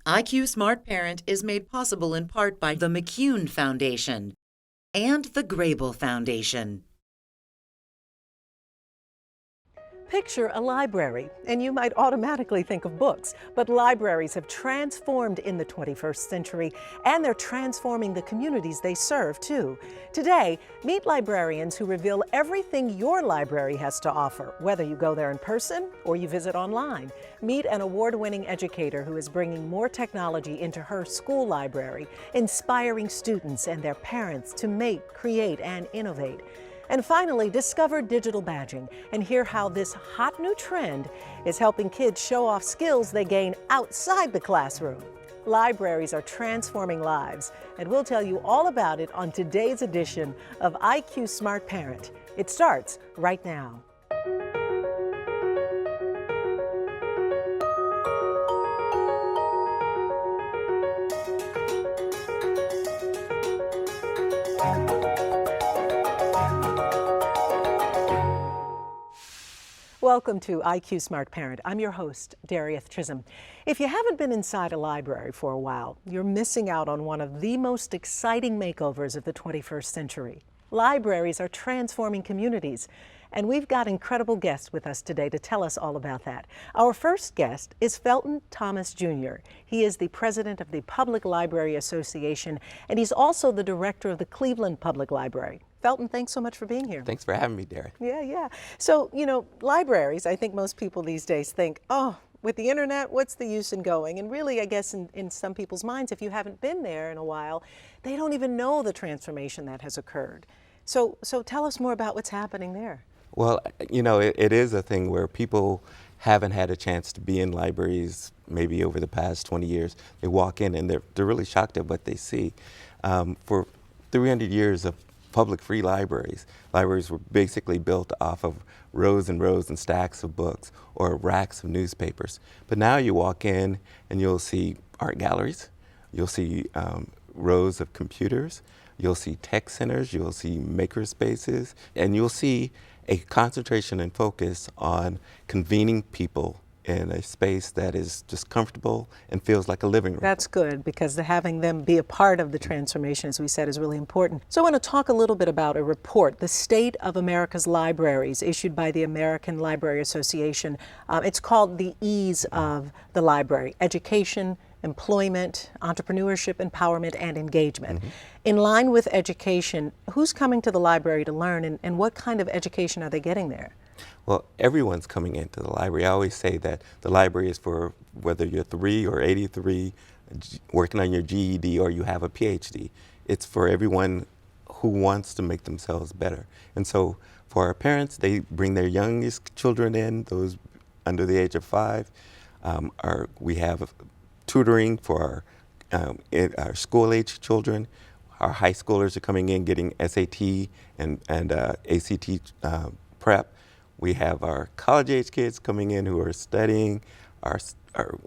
IQ Smart Parent is made possible in part by the McCune Foundation and the Grable Foundation. Picture a library, and you might automatically think of books, but libraries have transformed in the 21st century, and they're transforming the communities they serve, too. Today, meet librarians who reveal everything your library has to offer, whether you go there in person or you visit online. Meet an award-winning educator who is bringing more technology into her school library, inspiring students and their parents to make, create, and innovate. And finally, discover digital badging and hear how this hot new trend is helping kids show off skills they gain outside the classroom. Libraries are transforming lives, and we'll tell you all about it on today's edition of IQ Smart Parent. It starts right now. Welcome to IQ Smart Parent. I'm your host, Darieth Chisholm. If you haven't been inside a library for a while, you're missing out on one of the most exciting makeovers of the 21st century. Libraries are transforming communities, and we've got incredible guests with us today to tell us all about that. Our first guest is Felton Thomas Jr. He is the president of the Public Library Association, and he's also the director of the Cleveland Public Library. Felton, thanks so much for being here. Thanks for having me, Derek. Yeah. So, libraries, I think most people these days think, oh, with the internet, what's the use in going? And really, I guess in some people's minds, if you haven't been there in a while, they don't even know the transformation that has occurred. So tell us more about what's happening there. Well, it is a thing where people haven't had a chance to be in libraries maybe over the past 20 years. They walk in and they're really shocked at what they see. For 300 years of public free libraries were basically built off of rows and rows and stacks of books or racks of newspapers. But now you walk in and you'll see art galleries, you'll see rows of computers, you'll see tech centers, you'll see maker spaces, and you'll see a concentration and focus on convening people in a space that is just comfortable and feels like a living room. That's good, because having them be a part of the transformation, as we said, is really important. So I want to talk a little bit about a report, The State of America's Libraries, issued by the American Library Association. It's called The E's of the Library: Education, Employment, Entrepreneurship, Empowerment, and Engagement. Mm-hmm. In line with education, who's coming to the library to learn, and what kind of education are they getting there? Well, everyone's coming into the library. I always say that the library is for whether you're 3 or 83, working on your GED, or you have a PhD. It's for everyone who wants to make themselves better. And so for our parents, they bring their youngest children in, those under the age of 5. We have tutoring for our school-age children. Our high schoolers are coming in getting SAT and ACT prep. We have our college-age kids coming in who are studying. Our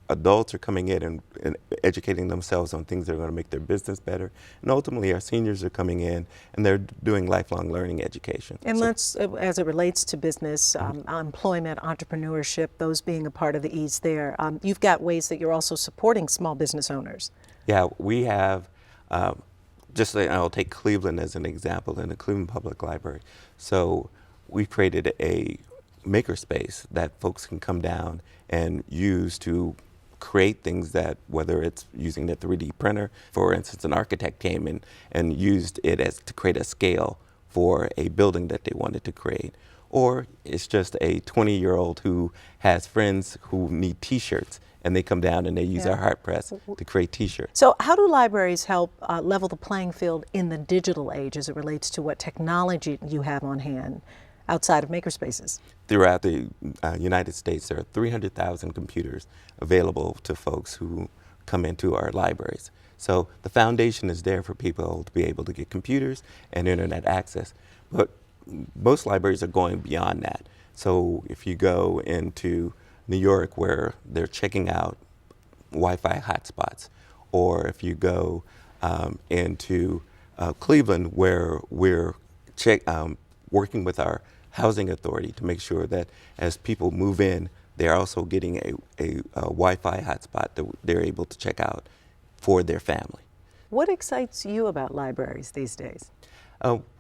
adults are coming in and educating themselves on things that are going to make their business better. And ultimately, our seniors are coming in and they're doing lifelong learning education. And let's, as it relates to business, employment, entrepreneurship, those being a part of the E's there, you've got ways that you're also supporting small business owners. Yeah, we have, I'll take Cleveland as an example, in the Cleveland Public Library. So we created a makerspace that folks can come down and use to create things that, whether it's using the 3D printer, for instance, an architect came in and used it to create a scale for a building that they wanted to create. Or it's just a 20-year-old who has friends who need t-shirts, and they come down and they use our heart press to create t-shirts. So how do libraries help level the playing field in the digital age as it relates to what technology you have on hand outside of makerspaces? Throughout the United States, there are 300,000 computers available to folks who come into our libraries. So the foundation is there for people to be able to get computers and internet access. But most libraries are going beyond that. So if you go into New York, where they're checking out Wi-Fi hotspots, or if you go into Cleveland, where we're working with our housing authority to make sure that as people move in, they're also getting a Wi-Fi hotspot that they're able to check out for their family. What excites you about libraries these days?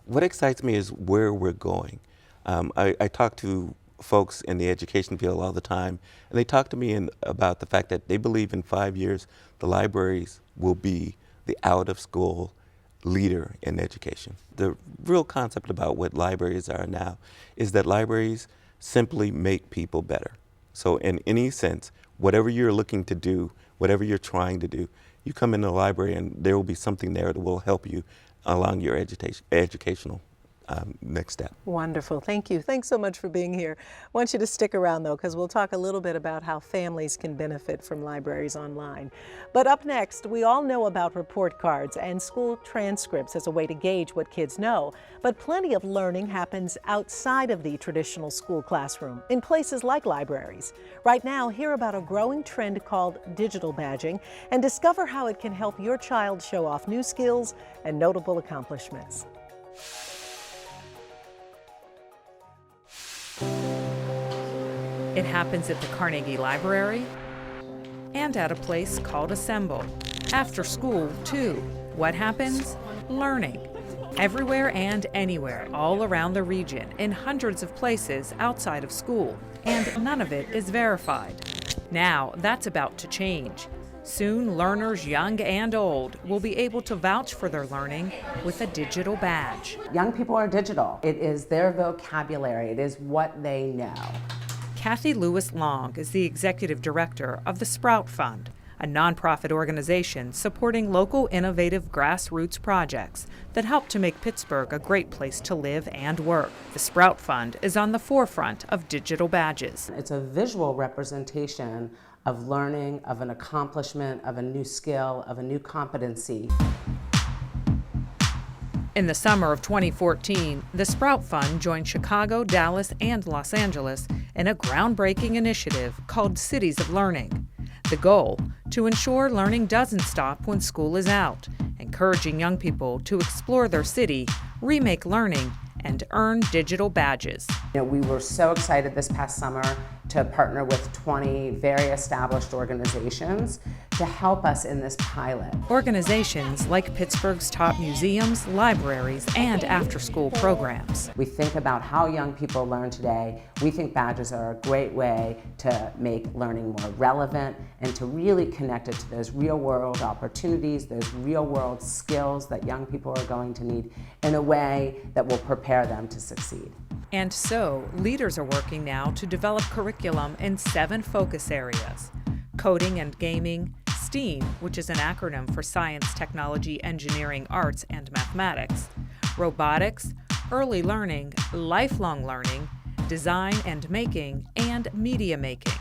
What excites me is where we're going. I talk to folks in the education field all the time, and they talk to me about the fact that they believe in 5 years the libraries will be the out-of-school leader in education. The real concept about what libraries are now is that libraries simply make people better. So in any sense, whatever you're looking to do, whatever you're trying to do, you come into the library and there will be something there that will help you along your educational next step. Wonderful. Thank you. Thanks so much for being here. I want you to stick around, though, because we'll talk a little bit about how families can benefit from libraries online. But up next, we all know about report cards and school transcripts as a way to gauge what kids know. But plenty of learning happens outside of the traditional school classroom, in places like libraries. Right now, hear about a growing trend called digital badging and discover how it can help your child show off new skills and notable accomplishments. It happens at the Carnegie Library and at a place called Assemble. After school, too. What happens? Learning. Everywhere and anywhere, all around the region, in hundreds of places outside of school. And none of it is verified. Now, that's about to change. Soon, learners young and old will be able to vouch for their learning with a digital badge. Young people are digital. It is their vocabulary. It is what they know. Kathy Lewis Long is the executive director of the Sprout Fund, a nonprofit organization supporting local innovative grassroots projects that help to make Pittsburgh a great place to live and work. The Sprout Fund is on the forefront of digital badges. It's a visual representation of learning, of an accomplishment, of a new skill, of a new competency. In the summer of 2014, the Sprout Fund joined Chicago, Dallas, and Los Angeles in a groundbreaking initiative called Cities of Learning. The goal, to ensure learning doesn't stop when school is out, encouraging young people to explore their city, remake learning, and earn digital badges. We were so excited this past summer to partner with 20 very established organizations to help us in this pilot. Organizations like Pittsburgh's top museums, libraries, and after-school programs. We think about how young people learn today. We think badges are a great way to make learning more relevant and to really connect it to those real-world opportunities, those real-world skills that young people are going to need in a way that will prepare them to succeed. And so, leaders are working now to develop curriculum in 7 focus areas: coding and gaming, STEAM, which is an acronym for science, technology, engineering, arts, and mathematics, robotics, early learning, lifelong learning, design and making, and media making.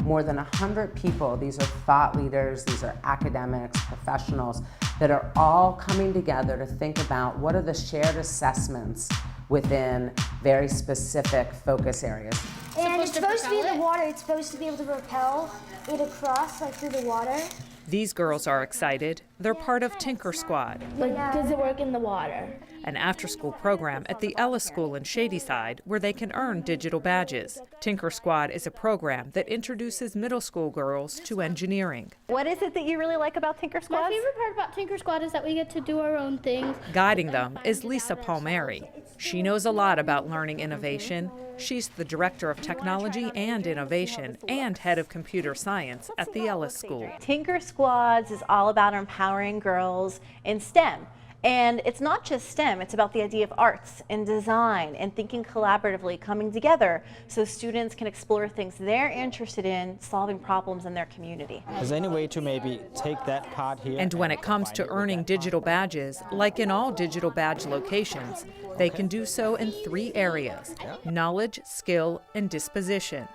More than 100 people, these are thought leaders, these are academics, professionals, that are all coming together to think about what are the shared assessments within very specific focus areas. And it's supposed to be in the water. It's supposed to be able to propel it across, like through the water. These girls are excited. They're part of Tinker Squad, Like, does it work in the water? an after-school program at the Ellis School in Shadyside where they can earn digital badges. Tinker Squad is a program that introduces middle school girls to engineering. What is it that you really like about Tinker Squad? My favorite part about Tinker Squad is that we get to do our own things. Guiding them is Lisa Palmieri. She knows a lot about learning innovation. She's the Director of Technology and Innovation and Head of Computer Science at the Ellis School. Tinker Squads is all about empowering girls in STEM. And it's not just STEM, it's about the idea of arts and design and thinking collaboratively, coming together so students can explore things they're interested in, solving problems in their community. Is there any way to maybe take that part here? And when it comes to earning digital badges, like in all digital badge locations, they can do so in 3 areas: knowledge, skill, and disposition.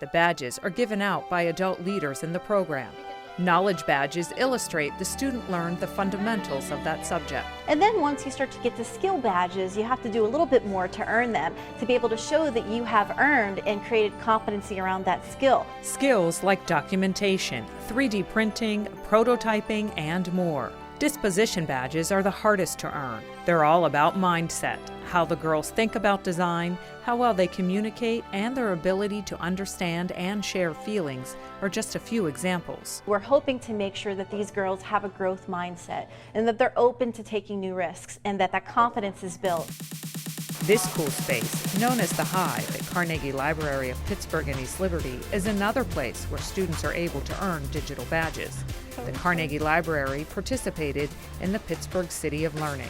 The badges are given out by adult leaders in the program. Knowledge badges illustrate the student learned the fundamentals of that subject. And then once you start to get to skill badges, you have to do a little bit more to earn them, to be able to show that you have earned and created competency around that skill. Skills like documentation, 3D printing, prototyping, and more. Disposition badges are the hardest to earn. They're all about mindset, how the girls think about design, how well they communicate, and their ability to understand and share feelings are just a few examples. We're hoping to make sure that these girls have a growth mindset and that they're open to taking new risks and that confidence is built. This cool space, known as the Hive at Carnegie Library of Pittsburgh and East Liberty, is another place where students are able to earn digital badges. The Carnegie Library participated in the Pittsburgh City of Learning.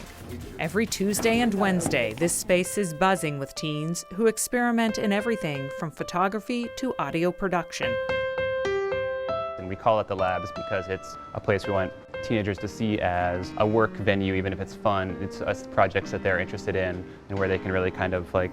Every Tuesday and Wednesday, this space is buzzing with teens who experiment in everything from photography to audio production. And we call it the Labs because it's a place we want teenagers to see as a work venue, even if it's fun. It's projects that they're interested in and where they can really kind of like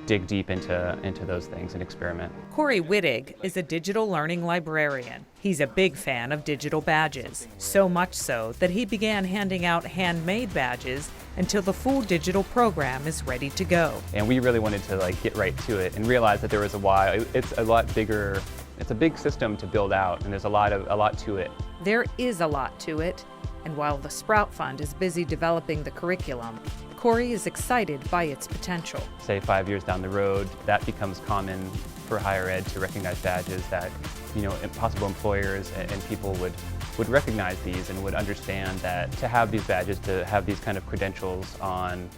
dig deep into those things and experiment. Corey Wittig is a digital learning librarian. He's a big fan of digital badges, so much so that he began handing out handmade badges until the full digital program is ready to go. And we really wanted to like get right to it and realize that there was a why. It's a lot bigger. It's a big system to build out, and there's a lot to it. There is a lot to it, and while the Sprout Fund is busy developing the curriculum, Corey is excited by its potential. Say 5 years down the road, that becomes common for higher ed to recognize badges that, possible employers and people would recognize these and would understand that to have these badges, to have these kind of credentials on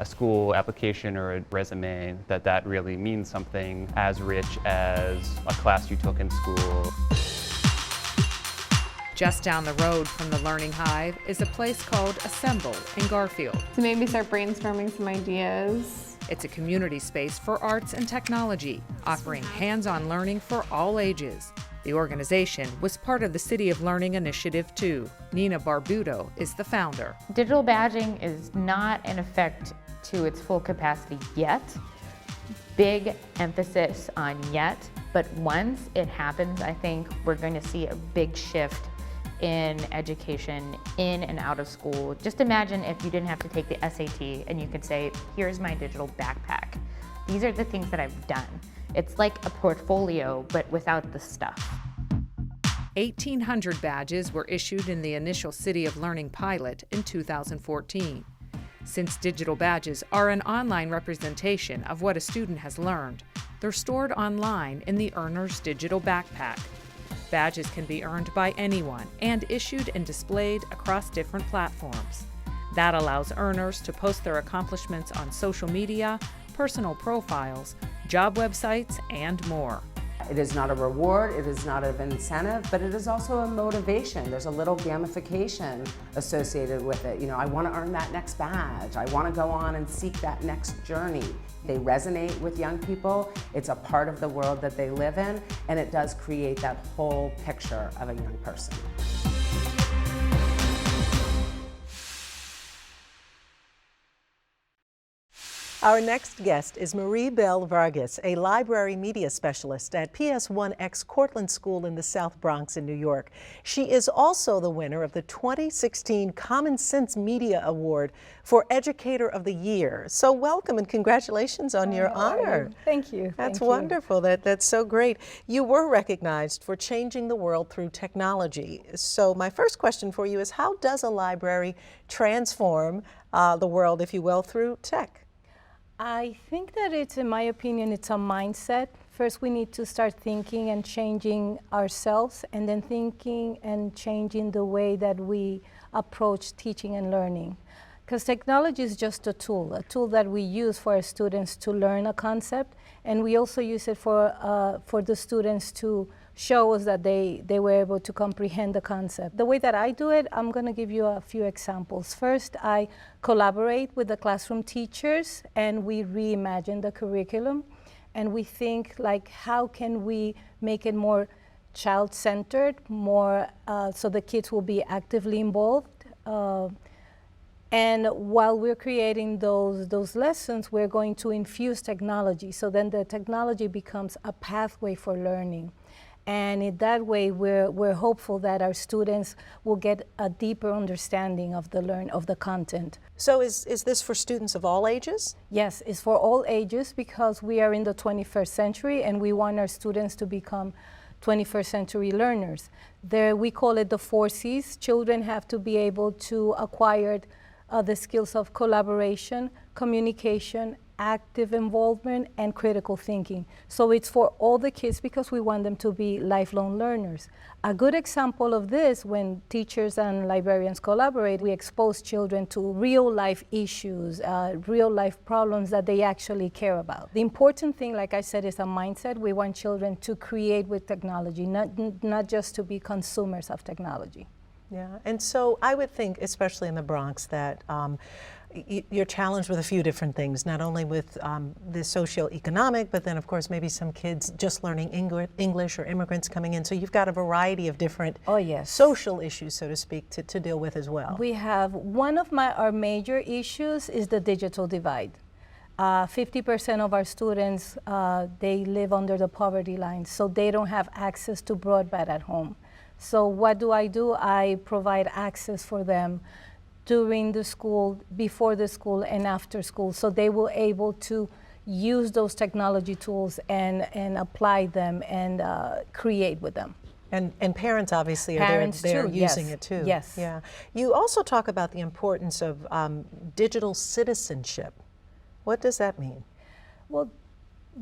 a school application or a resume, that really means something as rich as a class you took in school. Just down the road from the Learning Hive is a place called Assemble in Garfield. To maybe start brainstorming some ideas. It's a community space for arts and technology, offering hands-on learning for all ages. The organization was part of the City of Learning initiative too. Nina Barbuto is the founder. Digital badging is not in effect to its full capacity yet. Big emphasis on yet, but once it happens, I think we're going to see a big shift in education, in and out of school. Just imagine if you didn't have to take the SAT and you could say, here's my digital backpack. These are the things that I've done. It's like a portfolio, but without the stuff. 1,800 badges were issued in the initial City of Learning pilot in 2014. Since digital badges are an online representation of what a student has learned, they're stored online in the earner's digital backpack. Badges can be earned by anyone and issued and displayed across different platforms. That allows earners to post their accomplishments on social media, personal profiles, job websites, and more. It is not a reward, it is not an incentive, but it is also a motivation. There's a little gamification associated with it. I want to earn that next badge. I want to go on and seek that next journey. They resonate with young people. It's a part of the world that they live in, and it does create that whole picture of a young person. Our next guest is Marie Bell Vargas, a library media specialist at PS1X Cortlandt School in the South Bronx in New York. She is also the winner of the 2016 Common Sense Media Award for Educator of the Year. So welcome and congratulations on your honor. Thank you. That's wonderful. That's so great. You were recognized for changing the world through technology. So my first question for you is, how does a library transform the world, if you will, through tech? I think that in my opinion, it's a mindset. First, we need to start thinking and changing ourselves, and then thinking and changing the way that we approach teaching and learning. Because technology is just a tool that we use for our students to learn a concept, and we also use it for the students to show us that they were able to comprehend the concept. The way that I do it, I'm going to give you a few examples. First, I collaborate with the classroom teachers, and we reimagine the curriculum, and we think like, how can we make it more child-centered, more so the kids will be actively involved. And while we're creating those lessons, we're going to infuse technology. So then the technology becomes a pathway for learning. And in that way, we're hopeful that our students will get a deeper understanding of the content. So is this for students of all ages? Yes, it's for all ages because we are in the 21st century and we want our students to become 21st century learners. We call it the 4 C's. Children have to be able to acquire the skills of collaboration, communication, active involvement, and critical thinking. So it's for all the kids because we want them to be lifelong learners. A good example of this, when teachers and librarians collaborate, we expose children to real life issues, real life problems that they actually care about. The important thing, like I said, is a mindset. We want children to create with technology, not just to be consumers of technology. Yeah, and so I would think, especially in the Bronx, that you're challenged with a few different things, not only with the socioeconomic, but then of course maybe some kids just learning English or immigrants coming in. So you've got a variety of different social issues, so to speak, to deal with as well. We have, one of our major issues is the digital divide. 50% of our students, they live under the poverty line, so they don't have access to broadband at home. So what do? I provide access for them during the school, before the school, and after school, so they will able to use those technology tools and apply them and create with them. And parents obviously are there using it too. Yes. Yeah. You also talk about the importance of digital citizenship. What does that mean? Well,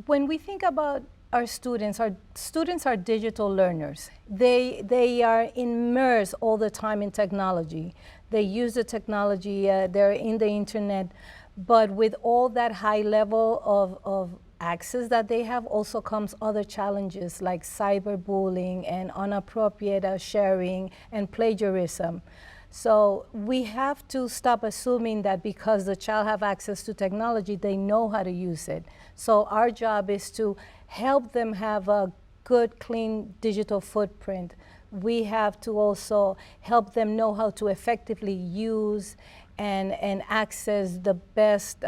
when we think about our students are digital learners. They are immersed all the time in technology. They use the technology, they're in the internet, but with all that high level of access that they have also comes other challenges like cyberbullying and inappropriate sharing and plagiarism. So we have to stop assuming that because the child have access to technology, they know how to use it. So our job is to help them have a good, clean digital footprint. We have to also help them know how to effectively use and access the best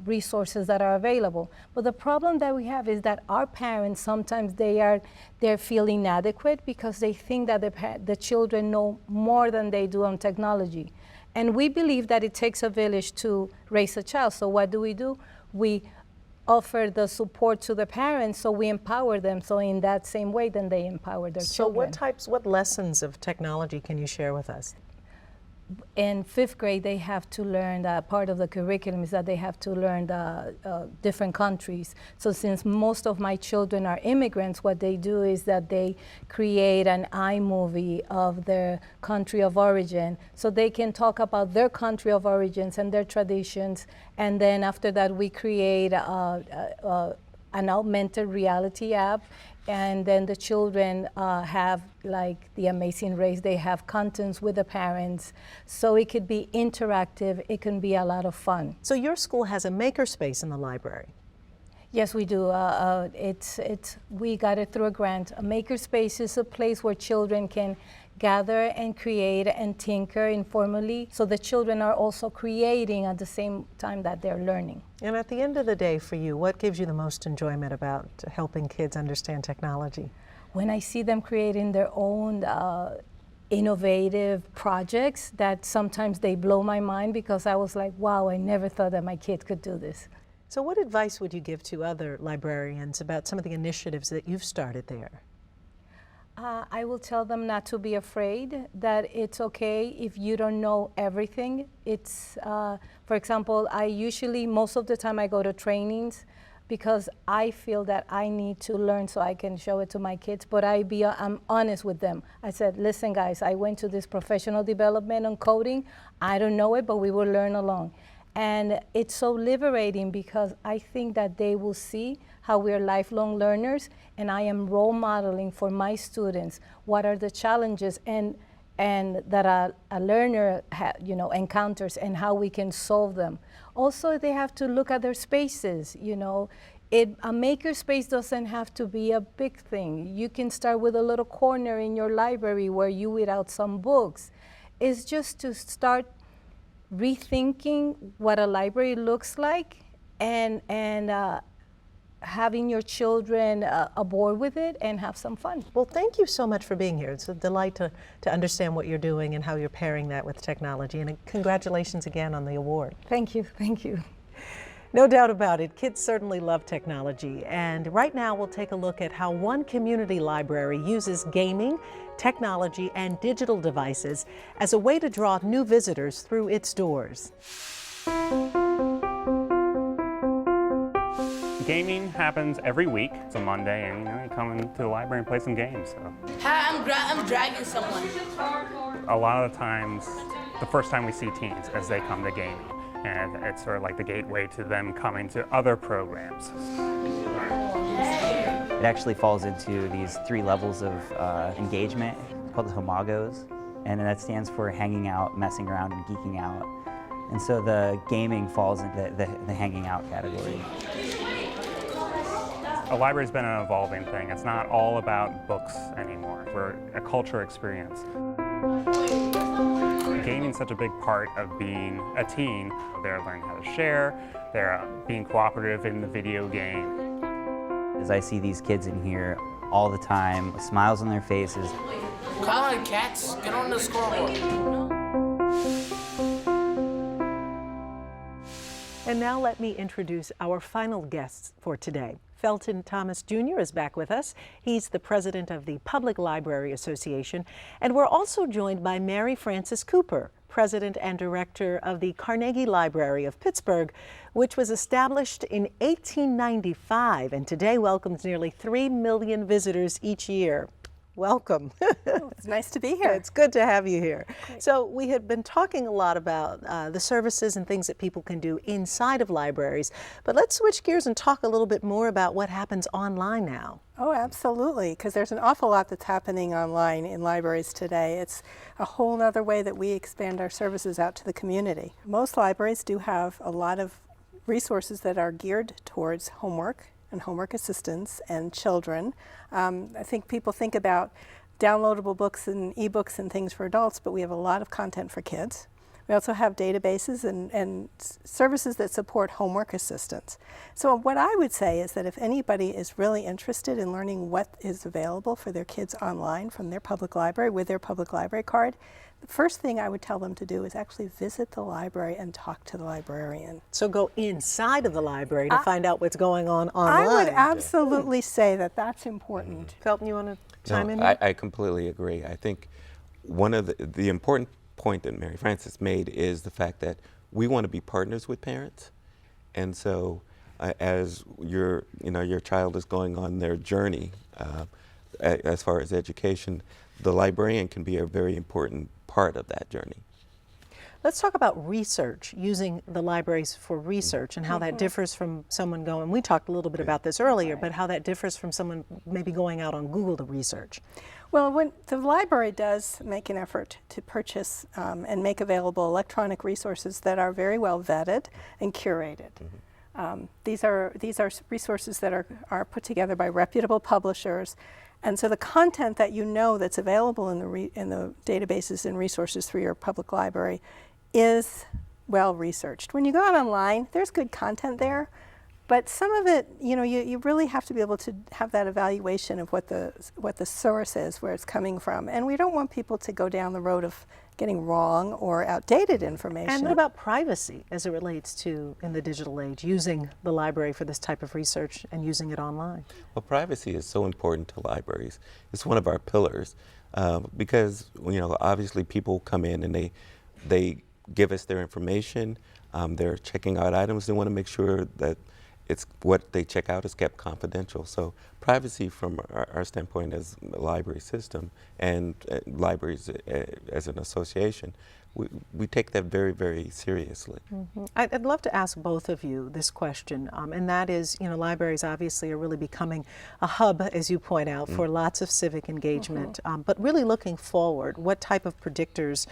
resources that are available. But the problem that we have is that our parents, sometimes they feel inadequate because they think that the children know more than they do on technology. And we believe that it takes a village to raise a child. So what do? We offer the support to the parents, so we empower them. So in that same way, then they empower their children. So what lessons of technology can you share with us? In 5th grade, they have to learn that part of the curriculum is that they have to learn the different countries. So since most of my children are immigrants, what they do is that they create an iMovie of their country of origin, so they can talk about their country of origins and their traditions. And then after that, we create an augmented reality app. And then the children have, like the Amazing Race, they have contents with the parents. So it could be interactive, it can be a lot of fun. So your school has a makerspace in the library? Yes, we do. We got it through a grant. A makerspace is a place where children can gather and create and tinker informally. So the children are also creating at the same time that they're learning. And at the end of the day, for you, what gives you the most enjoyment about helping kids understand technology? When I see them creating their own innovative projects that sometimes they blow my mind, because I was like, wow, I never thought that my kid could do this. So what advice would you give to other librarians about some of the initiatives that you've started there? I will tell them not to be afraid, that it's okay if you don't know everything. It's, for example, most of the time I go to trainings because I feel that I need to learn so I can show it to my kids, but I'm honest with them. I said, listen guys, I went to this professional development on coding. I don't know it, but we will learn along. And it's so liberating because I think that they will see how we're lifelong learners, and I am role modeling for my students what are the challenges and that a learner encounters and how we can solve them. Also, they have to look at their spaces. A maker space doesn't have to be a big thing. You can start with a little corner in your library where you read out some books. It's just to start rethinking what a library looks like and having your children aboard with it and have some fun. Well, thank you so much for being here. It's a delight to understand what you're doing and how you're pairing that with technology. And congratulations again on the award. Thank you. Thank you. No doubt about it. Kids certainly love technology. And right now we'll take a look at how one community library uses gaming, technology, and digital devices as a way to draw new visitors through its doors. Gaming happens every week. It's a Monday, and you come into the library and play some games. So. Hi, I'm dragging someone. A lot of the times, the first time we see teens as they come to gaming, and it's sort of like the gateway to them coming to other programs. It actually falls into these 3 levels of engagement called the homagos, and that stands for hanging out, messing around, and geeking out. And so the gaming falls into the hanging out category. A library's been an evolving thing. It's not all about books anymore. We're a culture experience. Gaming's such a big part of being a teen. They're learning how to share, they're being cooperative in the video game. As I see these kids in here all the time, with smiles on their faces. Come on, cats, get on the scoreboard. And now let me introduce our final guests for today. Felton Thomas Jr. is back with us. He's the president of the Public Library Association. And we're also joined by Mary Frances Cooper, president and director of the Carnegie Library of Pittsburgh, which was established in 1895 and today welcomes nearly 3 million visitors each year. Welcome. It's nice to be here. It's good to have you here. Great. So we had been talking a lot about the services and things that people can do inside of libraries, but let's switch gears and talk a little bit more about what happens online now. Oh, absolutely, because there's an awful lot that's happening online in libraries today. It's a whole other way that we expand our services out to the community. Most libraries do have a lot of resources that are geared towards homework and homework assistance and children. I think people think about downloadable books and ebooks and things for adults, but we have a lot of content for kids. We also have databases and services that support homework assistance. So what I would say is that if anybody is really interested in learning what is available for their kids online from their public library with their public library card, the first thing I would tell them to do is actually visit the library and talk to the librarian. So go inside of the library to find out what's going on online. I would absolutely say that that's important. Felton, you want to chime in? I completely agree. I think one of the important point that Mary Frances made is the fact that we want to be partners with parents. And so as your child is going on their journey as far as education, the librarian can be a very important part of that journey. Let's talk about research, using the libraries for research and how that differs from someone going, we talked a little bit about this earlier, but how that differs from someone maybe going out on Google to research. Well, when the library does make an effort to purchase and make available electronic resources that are very well vetted and curated. These are resources that are put together by reputable publishers. And so the content that you know that's available in the databases and resources through your public library is well researched. When you go out online, there's good content there, but some of it, you really have to be able to have that evaluation of what the source is, where it's coming from. And we don't want people to go down the road of getting wrong or outdated information. And what about privacy as it relates to, in the digital age, using the library for this type of research and using it online? Well, privacy is so important to libraries. It's one of our pillars because, obviously people come in and they give us their information. They're checking out items. They want to make sure that what they check out is kept confidential. So privacy from our standpoint as a library system and libraries as an association, we take that very, very seriously. I'd love to ask both of you this question, and that is, libraries obviously are really becoming a hub, as you point out, for lots of civic engagement, but really looking forward, what type of predictors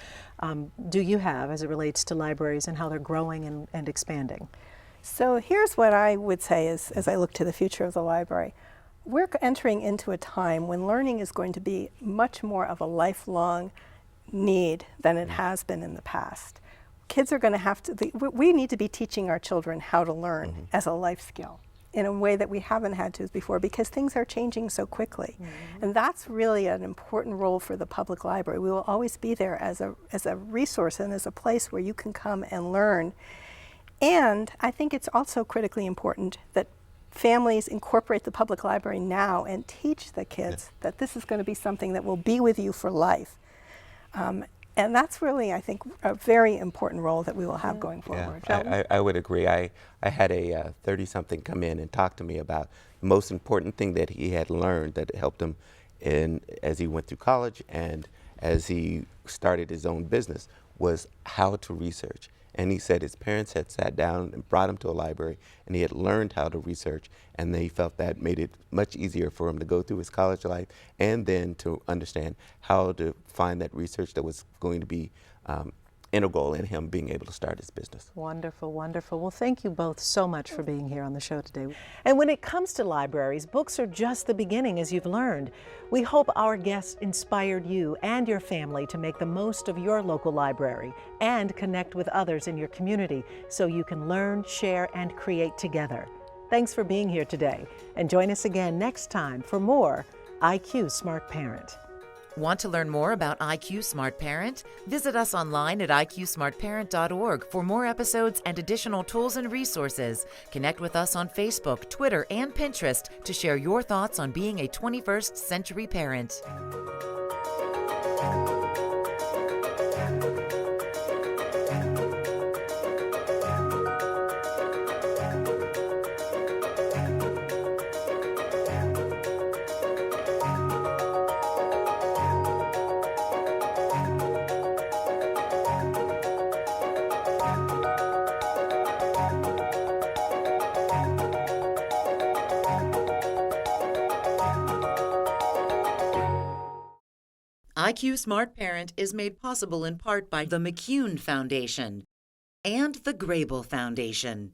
do you have as it relates to libraries and how they're growing and expanding? So here's what I would say as I look to the future of the library. We're entering into a time when learning is going to be much more of a lifelong need than it has been in the past. Kids are going to have to, we need to be teaching our children how to learn as a life skill in a way that we haven't had to before because things are changing so quickly. And that's really an important role for the public library. We will always be there as a resource and as a place where you can come and learn And I think it's also critically important that families incorporate the public library now and teach the kids that this is going to be something that will be with you for life. And that's really, I think, a very important role that we will have going forward. I would agree. I had a 30-something come in and talk to me about the most important thing that he had learned that helped him as he went through college and as he started his own business was how to research. And he said his parents had sat down and brought him to a library, and he had learned how to research, and he felt that made it much easier for him to go through his college life and then to understand how to find that research that was going to be integral in him being able to start his business. Wonderful, wonderful. Well, thank you both so much for being here on the show today. And when it comes to libraries, books are just the beginning, as you've learned. We hope our guests inspired you and your family to make the most of your local library and connect with others in your community so you can learn, share, and create together. Thanks for being here today, and join us again next time for more IQ Smart Parent. Want to learn more about IQ Smart Parent? Visit us online at iqsmartparent.org for more episodes and additional tools and resources. Connect with us on Facebook, Twitter, and Pinterest to share your thoughts on being a 21st century parent. IQ Smart Parent is made possible in part by the McCune Foundation and the Grable Foundation.